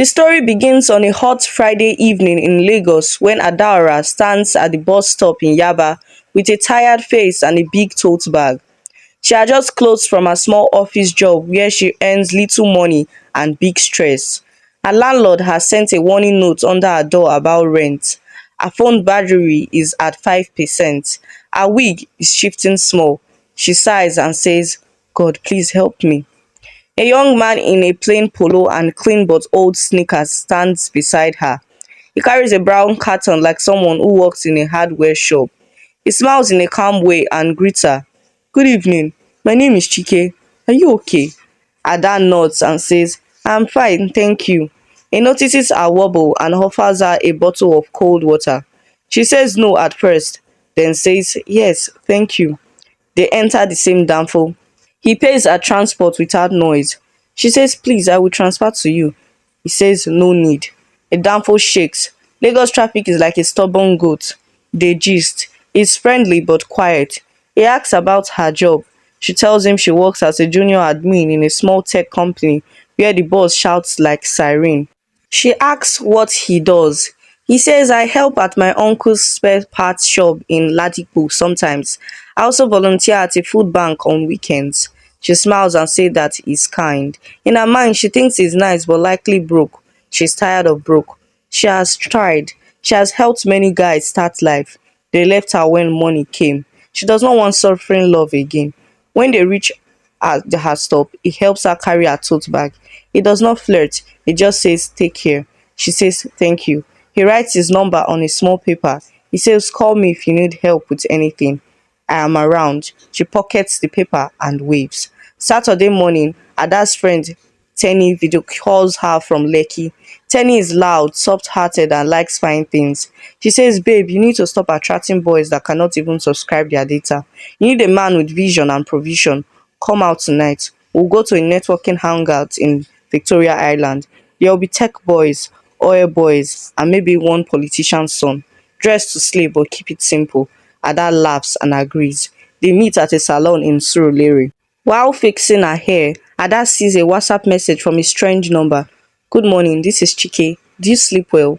The story begins on a hot Friday evening in Lagos when Adaora stands at the bus stop in Yaba with a tired face and a big tote bag. She had just closed from her small office job where she earns little money and big stress. Her landlord has sent a warning note under her door about rent. Her phone battery is at 5%. Her wig is shifting small. She sighs and says, God, please help me. A young man in a plain polo and clean but old sneakers stands beside her. He carries a brown carton like someone who works in a hardware shop. He smiles in a calm way and greets her. Good evening. My name is Chike. Are you okay? Ada nods and says, I'm fine, thank you. He notices her wobble and offers her a bottle of cold water. She says no at first, then says, Yes, thank you. They enter the same danfo. He pays her transport without noise. She says, Please, I will transfer to you. He says, No need. A danfo shakes. Lagos traffic is like a stubborn goat. They gist. He's friendly but quiet. He asks about her job. She tells him she works as a junior admin in a small tech company where the boss shouts like siren. She asks what he does. He says, I help at my uncle's spare parts shop in Ladipo sometimes. I also volunteer at a food bank on weekends. She smiles and says that he's kind. In her mind, she thinks he's nice but likely broke. She's tired of broke. She has tried. She has helped many guys start life. They left her when money came. She does not want suffering love again. When they reach her stop, he helps her carry her tote bag. He does not flirt, he just says, Take care. She says, Thank you. He writes his number on a small paper. He says, Call me if you need help with anything. I am around. She pockets the paper and waves. Saturday morning, Ada's friend Tenny video calls her from Lekki. Tenny is loud, soft-hearted, and likes fine things. She says, Babe, you need to stop attracting boys that cannot even subscribe their data. You need a man with vision and provision. Come out tonight. We'll go to a networking hangout in Victoria Island. There will be tech boys, oil boys, and maybe one politician's son. Dress to slay, but keep it simple. Ada laughs and agrees. They meet at a salon in Surulere. While fixing her hair, Ada sees a WhatsApp message from a strange number. Good morning, this is Chike. Do you sleep well?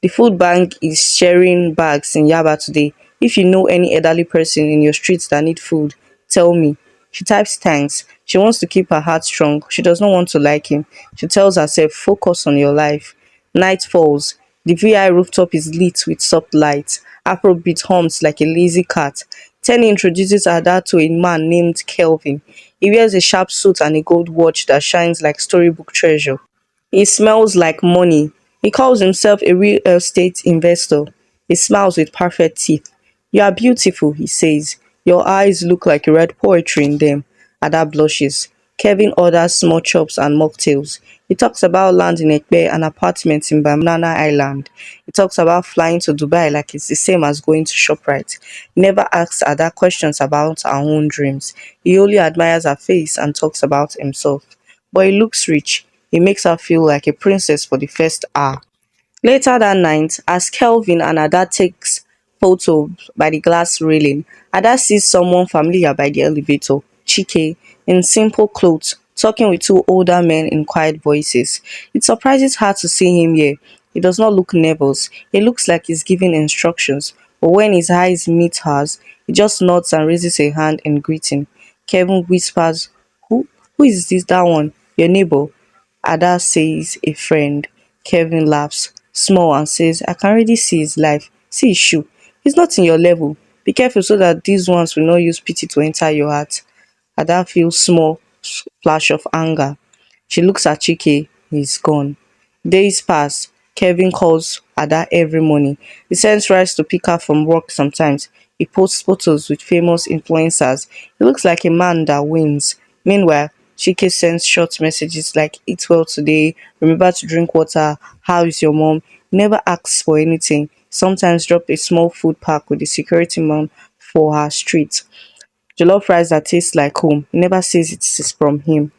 The food bank is sharing bags in Yaba today. If you know any elderly person in your streets that need food, tell me. She types thanks. She wants to keep her heart strong. She does not want to like him. She tells herself, focus on your life. Night falls. The VI rooftop is lit with soft lights. Afrobeat hums like a lazy cat. Tenny introduces Ada to a man named Kelvin. He wears a sharp suit and a gold watch that shines like storybook treasure. He smells like money. He calls himself a real estate investor. He smiles with perfect teeth. You are beautiful, he says. Your eyes look like you read poetry in them. Ada blushes. Kevin orders small chops and mocktails. He talks about land in Ekpe and apartments in Banana Island. He talks about flying to Dubai like it's the same as going to ShopRite. He never asks Ada questions about her own dreams. He only admires her face and talks about himself. But he looks rich. He makes her feel like a princess for the first hour. Later that night, as Kelvin and Ada takes photos by the glass railing, Ada sees someone familiar by the elevator, Chike, in simple clothes, talking with two older men in quiet voices. It surprises her to see him here. He does not look nervous. He looks like he's giving instructions, but when his eyes meet hers, he just nods and raises a hand in greeting. Kevin whispers, Who is this that one? Your neighbor? Ada says, A friend. Kevin laughs, small, and says, I can already see his life. See his shoe. He's not in your level. Be careful so that these ones will not use pity to enter your heart. Ada feels small flash of anger. She looks at Chike. He's gone. Days pass. Kevin calls Ada every morning. He sends rice to pick her from work sometimes. He posts photos with famous influencers. He looks like a man that wins. Meanwhile, Chike sends short messages like, Eat well today, remember to drink water, how is your mom? He never asks for anything. Sometimes drop a small food pack with the security man for her street. Jollof rice that tastes like home. He never says it is from him.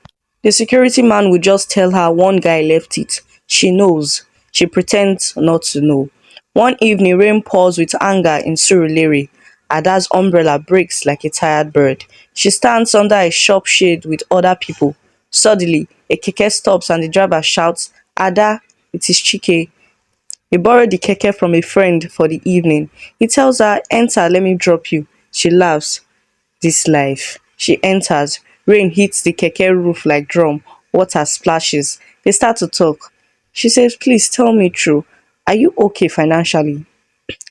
The security man will just tell her one guy left it. She knows. She pretends not to know. One evening, rain pours with anger in Surulere. Ada's umbrella breaks like a tired bird. She stands under a shop shade with other people. Suddenly, a keke stops and the driver shouts, Ada. It is Chike. He borrowed the keke from a friend for the evening. He tells her, enter, let me drop you. She laughs. This life. She enters. Rain hits the keke roof like drum. Water splashes. They start to talk. She says, please tell me true. Are you okay financially?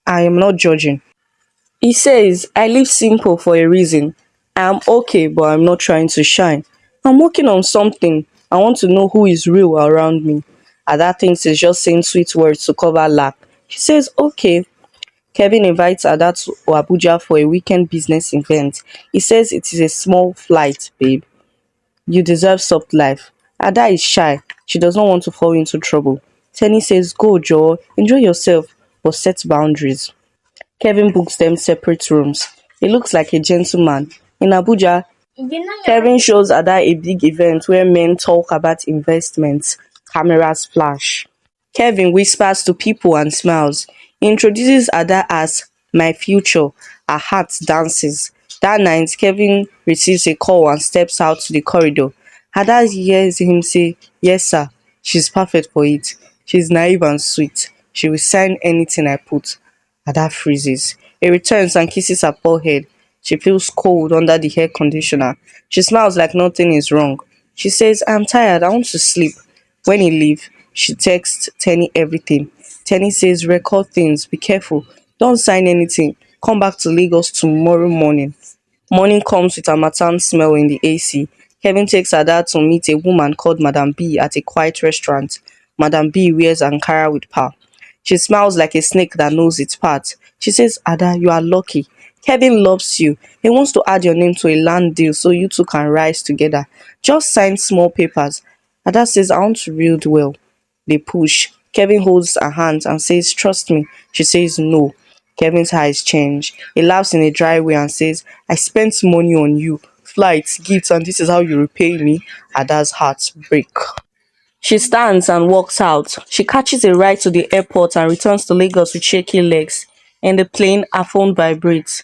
I am not judging. He says, I live simple for a reason. I am okay, but I'm not trying to shine. I'm working on something. I want to know who is real around me. Ada thinks it's just saying sweet words to cover lack. She says, okay. Kevin invites Ada to Abuja for a weekend business event. He says it is a small flight, babe. You deserve soft life. Ada is shy. She does not want to fall into trouble. Tenny says, go, Joe. Enjoy yourself, but set boundaries. Kevin books them separate rooms. He looks like a gentleman. In Abuja, Kevin shows Ada a big event where men talk about investments. Cameras flash. Kevin whispers to people and smiles. He introduces Ada as "my future." Her heart dances. That night, Kevin receives a call and steps out to the corridor. Ada hears him say, yes sir, she's perfect for it. She's naive and sweet. She will sign anything I put. Ada freezes. He returns and kisses her forehead. She feels cold under the air conditioner. She smiles like nothing is wrong. She says, I'm tired, I want to sleep. When he leaves, she texts Tenny everything. Tenny says, record things, be careful, don't sign anything. Come back to Lagos tomorrow morning. Morning comes with a harmattan smell in the AC. Kevin takes her dad to meet a woman called Madam B at a quiet restaurant. Madam B wears Ankara with pearl. She smiles like a snake that knows its part. She says, Ada, you are lucky. Kevin loves you. He wants to add your name to a land deal so you two can rise together. Just sign small papers. Ada says, I want to read well. They push. Kevin holds her hand and says, trust me. She says, no. Kevin's eyes change. He laughs in a dry way and says, I spent money on you, flights, gifts, and this is how you repay me. Ada's heart break. She stands and walks out. She catches a ride to the airport and returns to Lagos with shaky legs. In the plane, her phone vibrates.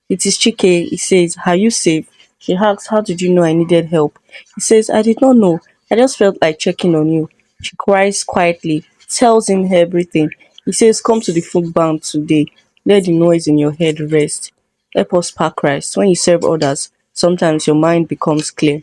It is Chike. He says, are you safe? She asks, how did you know I needed help? He says, I did not know. I just felt like checking on you. She cries quietly, tells him everything. He says, come to the food bank today. Let the noise in your head rest. Help us pack rice. When you serve others, sometimes your mind becomes clear.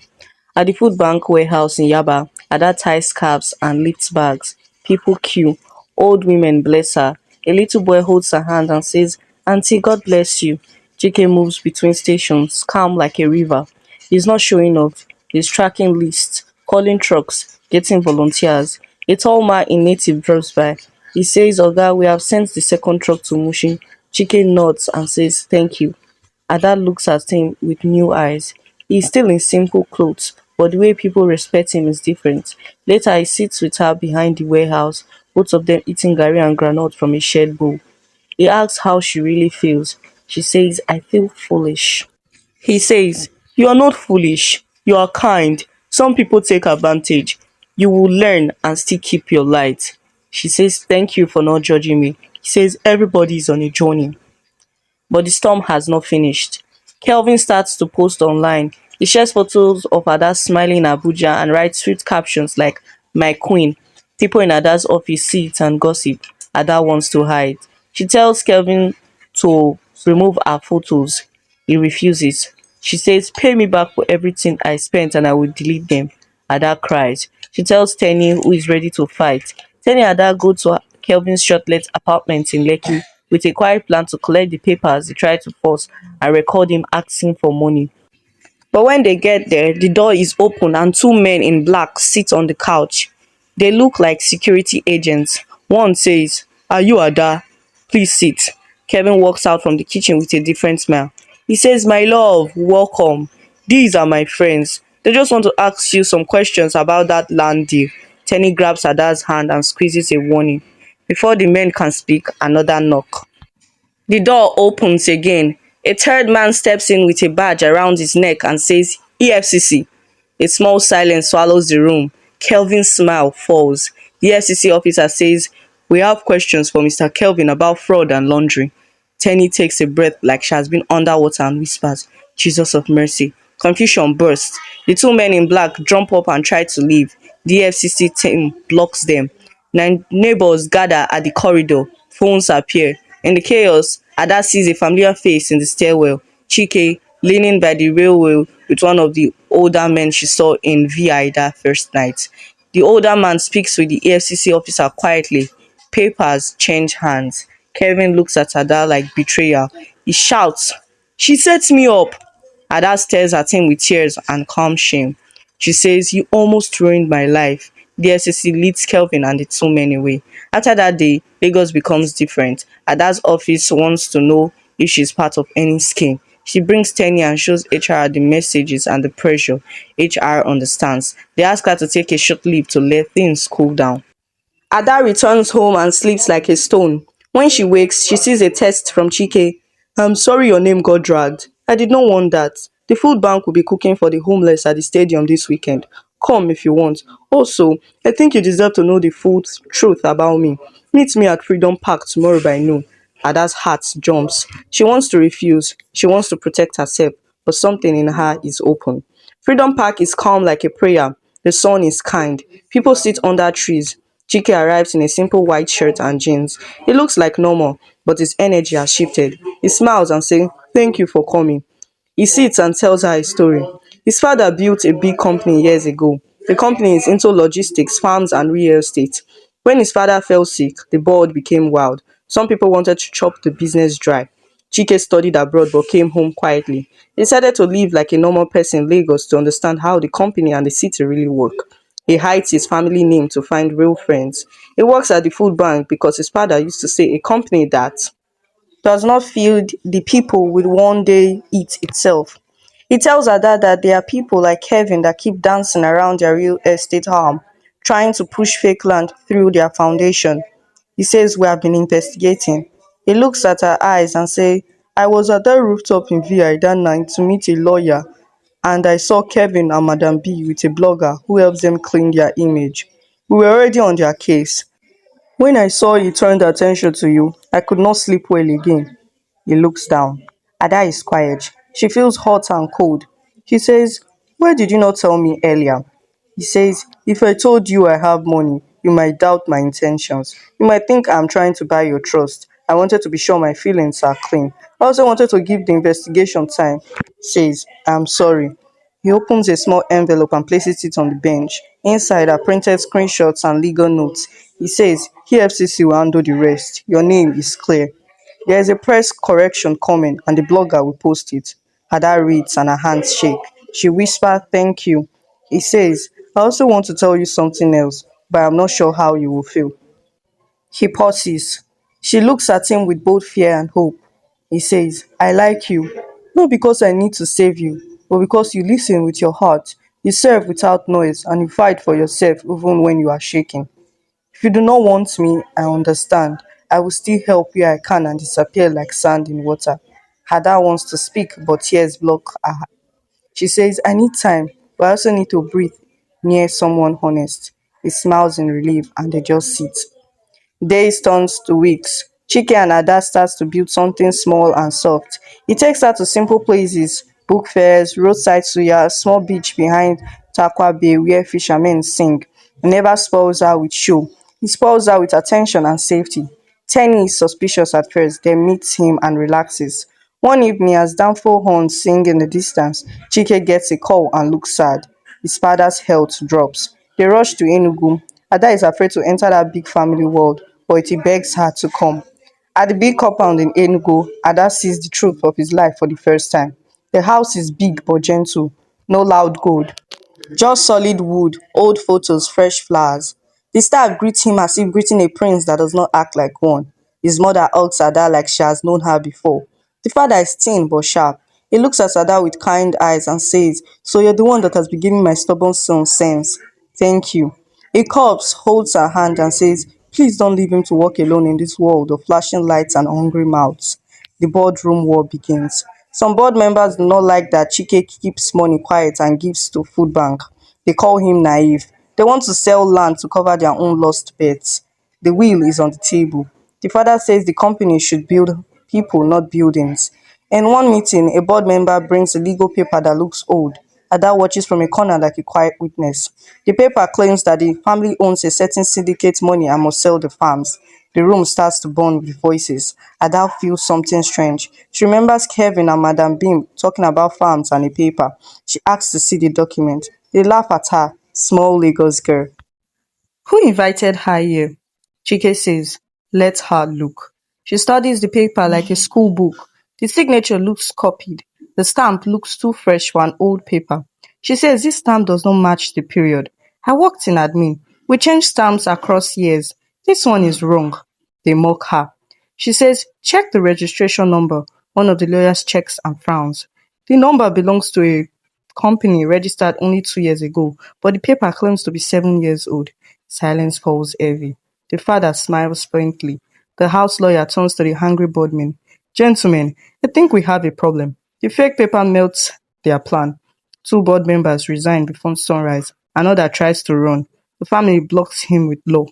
At the food bank warehouse in Yaba, Ada ties scarves and lifts bags. People queue. Old women bless her. A little boy holds her hand and says, Auntie, God bless you. JK moves between stations, calm like a river. He's not showing off. He's tracking lists, calling trucks, getting volunteers. A tall man in native drops by. He says, Oga, we have sent the second truck to Mushin. Chike nods and says, thank you. Ada looks at him with new eyes. He is still in simple clothes, but the way people respect him is different. Later, he sits with her behind the warehouse, both of them eating gari and granite from a shared bowl. He asks how she really feels. She says, I feel foolish. He says, you are not foolish. You are kind. Some people take advantage. You will learn and still keep your light. She says, thank you for not judging me. He says, everybody is on a journey. But the storm has not finished. Kelvin starts to post online. He shares photos of Ada smiling in Abuja and writes sweet captions like, my queen. People in Ada's office see it and gossip. Ada wants to hide. She tells Kelvin to remove her photos. He refuses. She says, pay me back for everything I spent and I will delete them. Ada cries. She tells Tenny, who is ready to fight. Tenny and Ada go to Kelvin's shortlet apartment in Lekki with a quiet plan to collect the papers they try to force and record him asking for money. But when they get there, the door is open and two men in black sit on the couch. They look like security agents. One says, are you Ada? Please sit. Kevin walks out from the kitchen with a different smile. He says, my love, welcome. These are my friends. They just want to ask you some questions about that land deal. Tenny grabs Ada's hand and squeezes a warning. Before the men can speak, another knock. The door opens again. A third man steps in with a badge around his neck and says, EFCC. A small silence swallows the room. Kelvin's smile falls. The EFCC officer says, we have questions for Mr. Kelvin about fraud and laundering. Tenny takes a breath like she has been underwater and whispers, Jesus of mercy. Confusion bursts. The two men in black jump up and try to leave. The EFCC team blocks them. Neighbors gather at the corridor. Phones appear. In the chaos, Ada sees a familiar face in the stairwell. Chike, leaning by the railway with one of the older men she saw in VI that first night. The older man speaks with the EFCC officer quietly. Papers change hands. Kevin looks at Ada like betrayal. He shouts, "She sets me up!" Ada stares at him with tears and calm shame. She says, "You almost ruined my life." The SEC leads Kelvin and the two men away. After that day, Lagos becomes different. Ada's office wants to know if she's part of any scheme. She brings Tenny and shows HR the messages and the pressure. HR understands. They ask her to take a short leave to let things cool down. Ada returns home and sleeps like a stone. When she wakes, she sees a text from Chike. "I'm sorry your name got dragged. I did not want that. The food bank will be cooking for the homeless at the stadium this weekend. Come if you want. Also, I think you deserve to know the full truth about me. Meet me at Freedom Park tomorrow by noon." Ada's heart jumps. She wants to refuse. She wants to protect herself, but something in her is open. Freedom Park is calm like a prayer. The sun is kind. People sit under trees. Chike arrives in a simple white shirt and jeans. He looks like normal, but his energy has shifted. He smiles and says, "Thank you for coming." He sits and tells her a story. His father built a big company years ago. The company is into logistics, farms, and real estate. When his father fell sick, the board became wild. Some people wanted to chop the business dry. Chike studied abroad but came home quietly. He decided to live like a normal person in Lagos to understand how the company and the city really work. He hides his family name to find real friends. He works at the food bank because his father used to say a company that does not feed the people will one day eat itself. He tells her dad that there are people like Kevin that keep dancing around their real estate arm, trying to push fake land through their foundation. He says we have been investigating. He looks at her eyes and says, "I was at that rooftop in VI that night to meet a lawyer, and I saw Kevin and Madam B with a blogger who helps them clean their image. We were already on their case. When I saw he turned attention to you, I could not sleep well again." He looks down. Ada is quiet. She feels hot and cold. She says, "Why did you not tell me earlier?" He says, "If I told you I have money, you might doubt my intentions. You might think I'm trying to buy your trust. I wanted to be sure my feelings are clean. I also wanted to give the investigation time." Says, "I'm sorry." He opens a small envelope and places it on the bench. Inside are printed screenshots and legal notes. He says, "EFCC will handle the rest. Your name is clear. There is a press correction coming and the blogger will post it." Ada reads and her hands shake. She whispers, "Thank you." He says, "I also want to tell you something else, but I'm not sure how you will feel." He pauses. She looks at him with both fear and hope. He says, "I like you, not because I need to save you, but because you listen with your heart, you serve without noise, and you fight for yourself even when you are shaking. If you do not want me, I understand. I will still help where I can and disappear like sand in water." Ada wants to speak, but tears block her. She says, "I need time, but I also need to breathe near someone honest." He smiles in relief and they just sit. Days turns to weeks. Chike and Ada starts to build something small and soft. He takes her to simple places, book fairs, roadside suya, small beach behind Takwa Bay where fishermen sing. He never spoils her with show. He spoils her with attention and safety. Tenny is suspicious at first, then meets him and relaxes. One evening, as downfall horns sing in the distance, Chike gets a call and looks sad. His father's health drops. They rush to Enugu. Ada is afraid to enter that big family world, but he begs her to come. At the big compound in Enugu, Ada sees the truth of his life for the first time. The house is big but gentle, no loud gold. Just solid wood, old photos, fresh flowers. The staff greets him as if greeting a prince that does not act like one. His mother hugs Ada like she has known her before. The father is thin but sharp. He looks at Ada with kind eyes and says, "So you're the one that has been giving my stubborn son sense. Thank you." He coughs, holds her hand and says, "Please don't leave him to walk alone in this world of flashing lights and hungry mouths." The boardroom war begins. Some board members do not like that Chike keeps money quiet and gives to food bank. They call him naive. They want to sell land to cover their own lost bets. The will is on the table. The father says the company should build people, not buildings. In one meeting, a board member brings a legal paper that looks old. Ada watches from a corner like a quiet witness. The paper claims that the family owns a certain syndicate money and must sell the farms. The room starts to burn with voices. Ada feels something strange. She remembers Kevin and Madam Beam talking about farms and a paper. She asks to see the document. They laugh at her, small Lagos girl. Who invited her here? Chike says, let her look. She studies the paper like a school book. The signature looks copied. The stamp looks too fresh for an old paper. She says this stamp does not match the period. I worked in admin. We change stamps across years. This one is wrong. They mock her. She says, check the registration number. One of the lawyers checks and frowns. The number belongs to a company registered only 2 years ago, but the paper claims to be 7 years old. Silence falls heavy. The father smiles faintly. The house lawyer turns to the hungry boardman. Gentlemen, I think we have a problem. The fake paper melts their plan. Two board members resign before sunrise. Another tries to run. The family blocks him with law.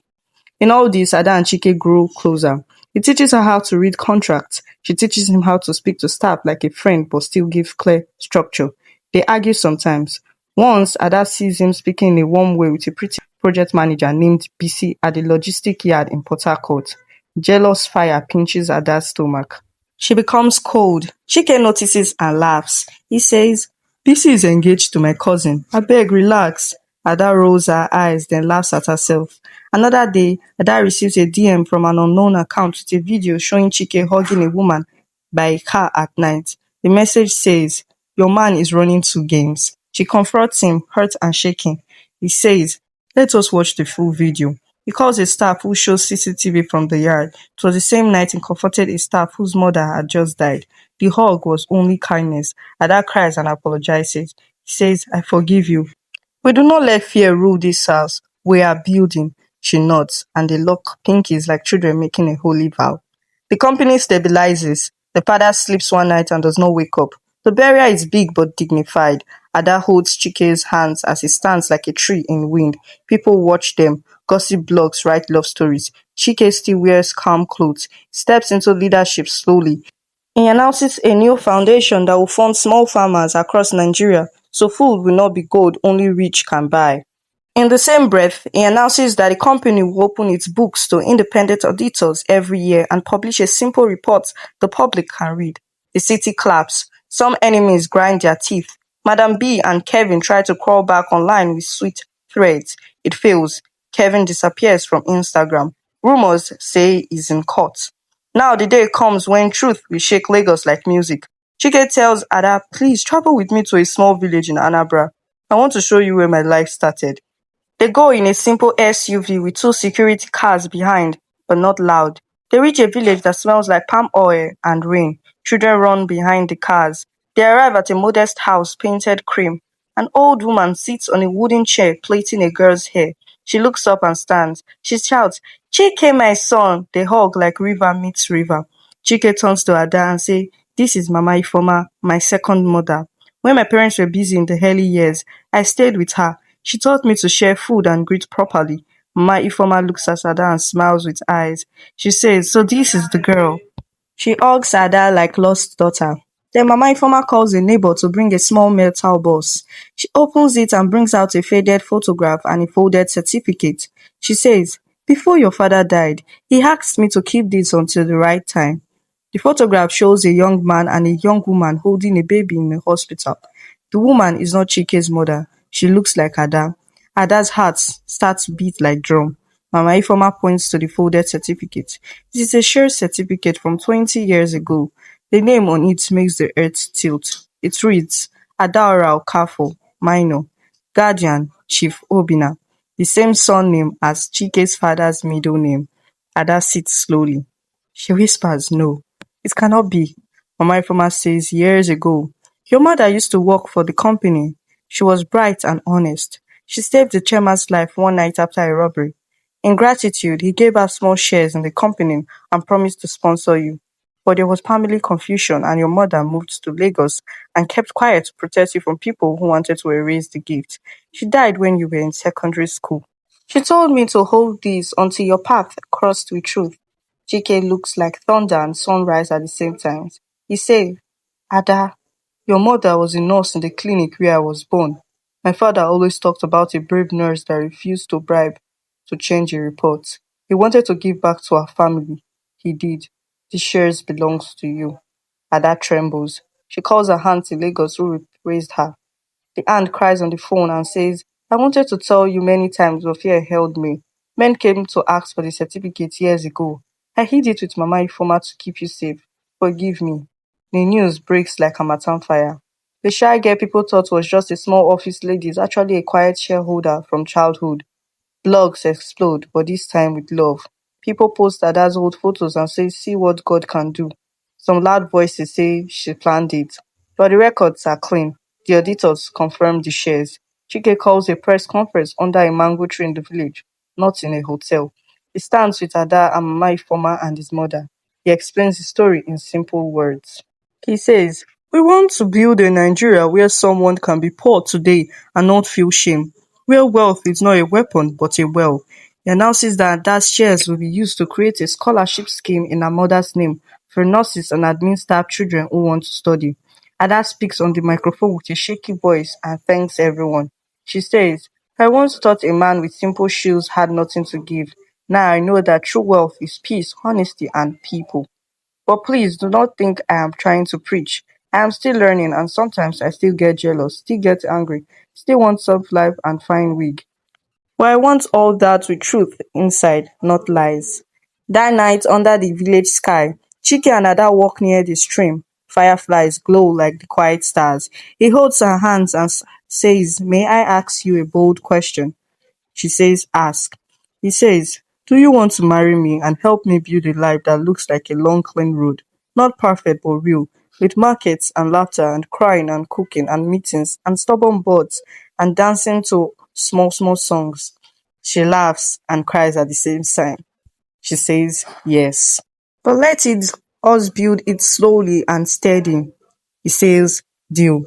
In all this, Ada and Chike grow closer. He teaches her how to read contracts. She teaches him how to speak to staff like a friend but still give clear structure. They argue sometimes. Once, Ada sees him speaking in a warm way with a pretty project manager named BC at the logistic yard in Port Harcourt. Jealous fire pinches Ada's stomach. She becomes cold. Chike notices and laughs. He says, "BC is engaged to my cousin. Abeg, relax." Ada rolls her eyes, then laughs at herself. Another day, Ada receives a DM from an unknown account with a video showing Chike hugging a woman by a car at night. The message says, your man is running 2 games. She confronts him, hurt and shaking. He says, let us watch the full video. He calls a staff who shows CCTV from the yard. It was the same night he comforted a staff whose mother had just died. The hug was only kindness. Ada cries and apologizes. He says, I forgive you. We do not let fear rule this house. We are building. She nods, and they lock pinkies like children making a holy vow. The company stabilizes. The father sleeps one night and does not wake up. The burial is big but dignified. Ada holds Chike's hands as he stands like a tree in wind. People watch them. Gossip blogs write love stories. Chike still wears calm clothes. Steps into leadership slowly. He announces a new foundation that will fund small farmers across Nigeria so food will not be gold only rich can buy. In the same breath, he announces that the company will open its books to independent auditors every year and publish a simple report the public can read. The city claps. Some enemies grind their teeth. Madam B and Kevin try to crawl back online with sweet threads. It fails. Kevin disappears from Instagram. Rumors say he's in court. Now the day comes when truth will shake Lagos like music. Chike tells Ada, please travel with me to a small village in Anambra. I want to show you where my life started. They go in a simple SUV with two security cars behind, but not loud. They reach a village that smells like palm oil and rain. Children run behind the cars. They arrive at a modest house painted cream. An old woman sits on a wooden chair plaiting a girl's hair. She looks up and stands. She shouts, Chike, my son. They hug like river meets river. Chike turns to Ada and say, this is Mama Ifoma, my second mother. When my parents were busy in the early years, I stayed with her. She taught me to share food and greet properly. Mama Ifoma looks at Ada and smiles with eyes. She says, so this is the girl. She hugs Ada like lost daughter. Then Mama Ifoma calls a neighbor to bring a small metal box. She opens it and brings out a faded photograph and a folded certificate. She says, before your father died, he asked me to keep this until the right time. The photograph shows a young man and a young woman holding a baby in a hospital. The woman is not Chike's mother. She looks like Ada. Ada's heart starts beat like drum. Mama Ifoma points to the folded certificate. It is a share certificate from 20 years ago. The name on it makes the earth tilt. It reads, Adaora Okafo, minor, guardian, Chief Obina, the same surname as Chike's father's middle name. Ada sits slowly. She whispers, no, it cannot be. Mama Ifoma says, years ago, your mother used to work for the company. She was bright and honest. She saved the chairman's life one night after a robbery. In gratitude, he gave her small shares in the company and promised to sponsor you. But there was family confusion and your mother moved to Lagos and kept quiet to protect you from people who wanted to erase the gift. She died when you were in secondary school. She told me to hold this until your path crossed with truth. JK looks like thunder and sunrise at the same time. He said, Ada, Your mother was a nurse in the clinic where I was born. My father always talked about a brave nurse that refused to bribe to change a report. He wanted to give back to our family. He did. The shares belongs to you. Ada trembles. She calls her aunt in Lagos who raised her. The aunt cries on the phone and says, I wanted to tell you many times, but fear held me. Men came to ask for the certificate years ago. I hid it with Mama Ifoma to keep you safe. Forgive me. The news breaks like a Hamatan fire. The shy girl people thought was just a small office lady is actually a quiet shareholder from childhood. Blogs explode, but this time with love. People post Ada's old photos and say, see what God can do. Some loud voices say she planned it. But the records are clean. The auditors confirm the shares. Chike calls a press conference under a mango tree in the village, not in a hotel. He stands with Ada and Mama Ifoma and his mother. He explains the story in simple words. He says, we want to build a Nigeria where someone can be poor today and not feel shame, where wealth is not a weapon but a well. He announces that Ada's shares will be used to create a scholarship scheme in her mother's name for nurses and admin staff children who want to study. Ada speaks on the microphone with a shaky voice and thanks everyone. She says, I once thought a man with simple shoes had nothing to give. Now I know that true wealth is peace, honesty, and people. But please do not think I am trying to preach. I am still learning and sometimes I still get jealous, still get angry, still want soft life and fine wig. But I want all that with truth inside, not lies. That night under the village sky, Chike and Ada walk near the stream. Fireflies glow like the quiet stars. He holds her hands and says, may I ask you a bold question? She says, ask. He says, do you want to marry me and help me build a life that looks like a long, clean road? Not perfect, but real, with markets and laughter and crying and cooking and meetings and stubborn birds and dancing to small, small songs. She laughs and cries at the same time. She says, yes. But let it us build it slowly and steady. He says, deal.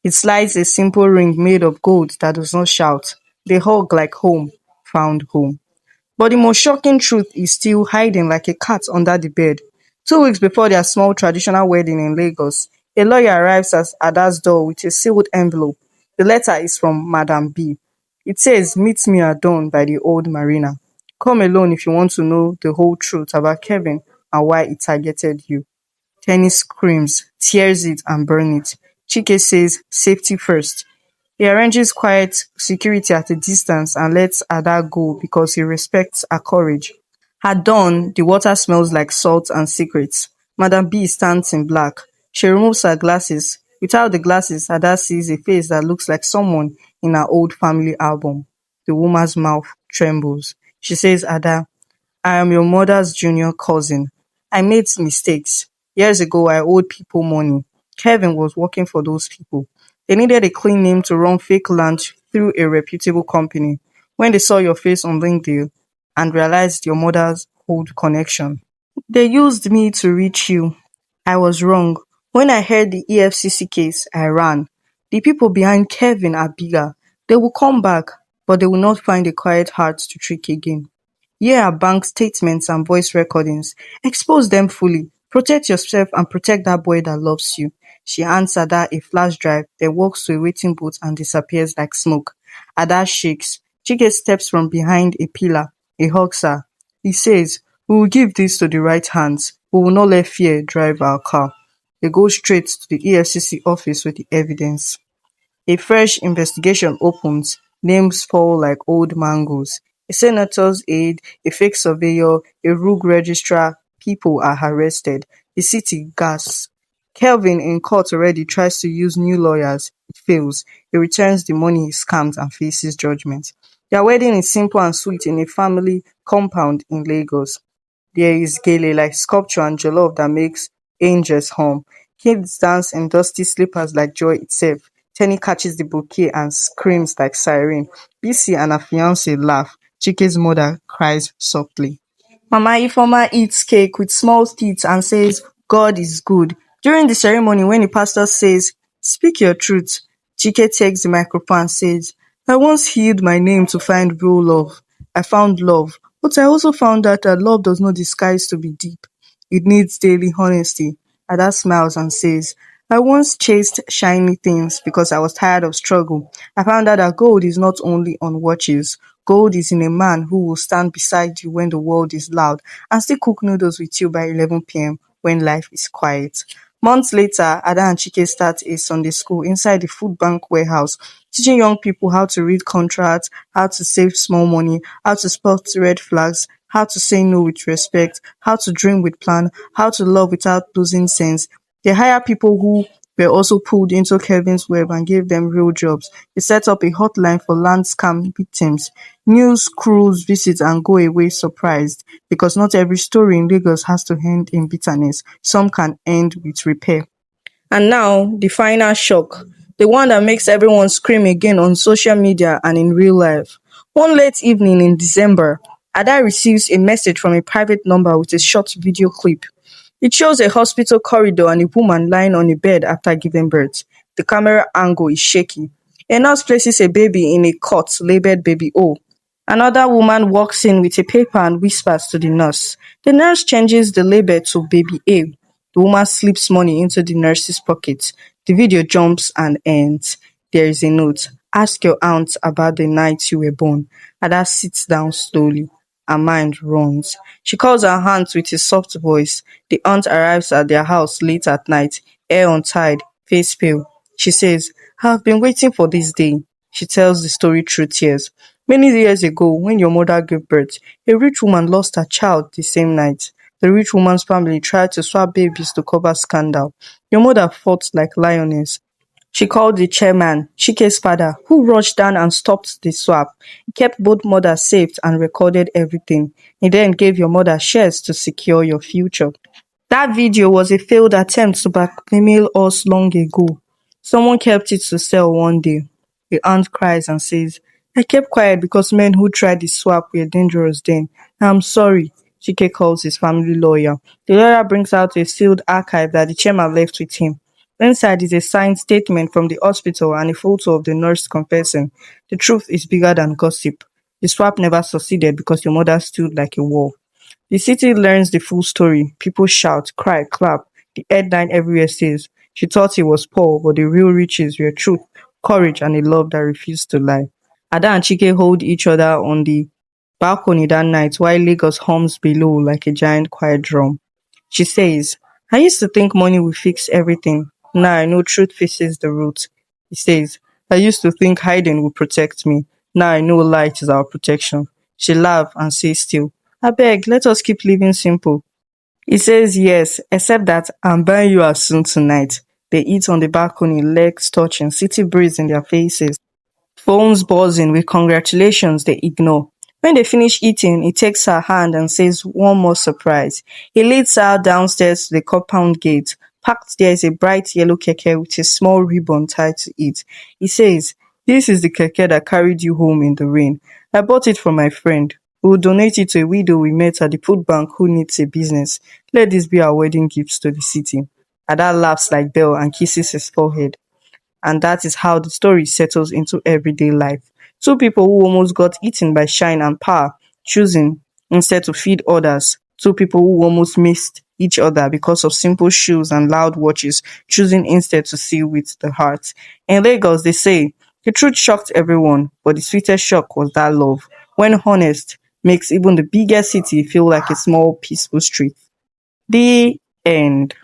It slides a simple ring made of gold that does not shout. They hug like home, found home. But the most shocking truth is still hiding like a cat under the bed. 2 weeks before their small traditional wedding in Lagos, a lawyer arrives at Ada's door with a sealed envelope. The letter is from Madam B. It says, meet me at dawn by the old marina. Come alone if you want to know the whole truth about Kevin and why he targeted you. Tenny screams, tears it and burns it. Chike says, safety first. He arranges quiet security at a distance and lets Ada go because he respects her courage. At dawn, the water smells like salt and secrets. Madam B stands in black. She removes her glasses. Without the glasses, Ada sees a face that looks like someone in her old family album. The woman's mouth trembles. She says, Ada, I am your mother's junior cousin. I made mistakes. Years ago, I owed people money. Kevin was working for those people. They needed a clean name to run fake lunch through a reputable company. When they saw your face on LinkedIn and realized your mother's old connection, they used me to reach you. I was wrong. When I heard the EFCC case, I ran. The people behind Kevin are bigger. They will come back, but they will not find a quiet heart to trick again. Here are bank statements and voice recordings. Expose them fully. Protect yourself and protect that boy that loves you. She hands Ada a flash drive, then walks to a waiting boat and disappears like smoke. Ada shakes. Chike steps from behind a pillar. He hugs her. He says, we will give this to the right hands. We will not let fear drive our car. They go straight to the EFCC office with the evidence. A fresh investigation opens. Names fall like old mangoes. A senator's aide, a fake surveyor, a rogue registrar. People are arrested. The city gasps. Kelvin in court already tries to use new lawyers. It fails. He returns the money he scammed and faces judgment. Their wedding is simple and sweet in a family compound in Lagos. There is gele like sculpture and jollof that makes angels hum. Kids dance in dusty slippers like joy itself. Tenny catches the bouquet and screams like siren. BC and her fiance laugh. Chike's mother cries softly. Mama Ifoma eats cake with small teeth and says, God is good. During the ceremony, when the pastor says, speak your truth, Chike takes the microphone and says, I once hid my name to find real love. I found love, but I also found out that love does not disguise to be deep. It needs daily honesty. Ada smiles and says, I once chased shiny things because I was tired of struggle. I found out that gold is not only on watches. Gold is in a man who will stand beside you when the world is loud and still cook noodles with you by 11 p.m. when life is quiet. Months later, Ada and Chike start a Sunday school inside the food bank warehouse, teaching young people how to read contracts, how to save small money, how to spot red flags, how to say no with respect, how to dream with plan, how to love without losing sense. They hire people who were also pulled into Kevin's web and gave them real jobs. They set up a hotline for land scam victims. News crews visit and go away surprised because not every story in Lagos has to end in bitterness. Some can end with repair. And now, the final shock, the one that makes everyone scream again on social media and in real life. One late evening in December, Ada receives a message from a private number with a short video clip. It shows a hospital corridor and a woman lying on a bed after giving birth. The camera angle is shaky. A nurse places a baby in a cot labeled Baby O. Another woman walks in with a paper and whispers to the nurse. The nurse changes the label to Baby A. The woman slips money into the nurse's pocket. The video jumps and ends. There is a note. Ask your aunt about the night you were born. Ada sits down slowly. Her mind runs. She calls her aunt with a soft voice. The aunt arrives at their house late at night, hair untied, face pale. She says, I have been waiting for this day. She tells the story through tears. Many years ago, when your mother gave birth, a rich woman lost her child the same night. The rich woman's family tried to swap babies to cover scandal. Your mother fought like lioness. She called the chairman, Chike's father, who rushed down and stopped the swap. He kept both mothers safe and recorded everything. He then gave your mother shares to secure your future. That video was a failed attempt to blackmail us long ago. Someone kept it to sell one day. The aunt cries and says, I kept quiet because men who tried the swap were dangerous then. I'm sorry. Chike calls his family lawyer. The lawyer brings out a sealed archive that the chairman left with him. Inside is a signed statement from the hospital and a photo of the nurse confessing. The truth is bigger than gossip. The swap never succeeded because your mother stood like a wall. The city learns the full story. People shout, cry, clap. The headline everywhere says, she thought he was poor, but the real riches were truth, courage, and a love that refused to lie. Ada and Chike hold each other on the balcony that night while Lagos hums below like a giant quiet drum. She says, I used to think money would fix everything. Now I know truth faces the root. He says, I used to think hiding would protect me. Now I know light is our protection. She laughs and says still, Abeg, let us keep living simple. He says yes, except that I'm buying you as soon tonight. They eat on the balcony, legs touching, city breeze in their faces. Phones buzzing with congratulations they ignore. When they finish eating, he takes her hand and says one more surprise. He leads her downstairs to the compound gate. Parked there is a bright yellow keke with a small ribbon tied to it. He says, this is the keke that carried you home in the rain. I bought it for my friend. We will donate it to a widow we met at the food bank who needs a business. Let this be our wedding gifts to the city. Ada laughs like Belle and kisses his forehead. And that is how the story settles into everyday life. Two people who almost got eaten by shine and power, choosing instead to feed others. Two people who almost missed each other because of simple shoes and loud watches, choosing instead to see with the heart. In Lagos, they say, the truth shocked everyone, but the sweetest shock was that love, when honest, makes even the biggest city feel like a small, peaceful street. The end.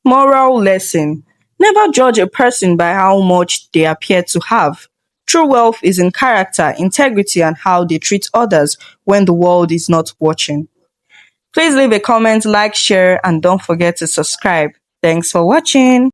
Moral lesson: never judge a person by how much they appear to have. True wealth is in character, integrity, and how they treat others when the world is not watching. Please leave a comment, like, share, and don't forget to subscribe. Thanks for watching.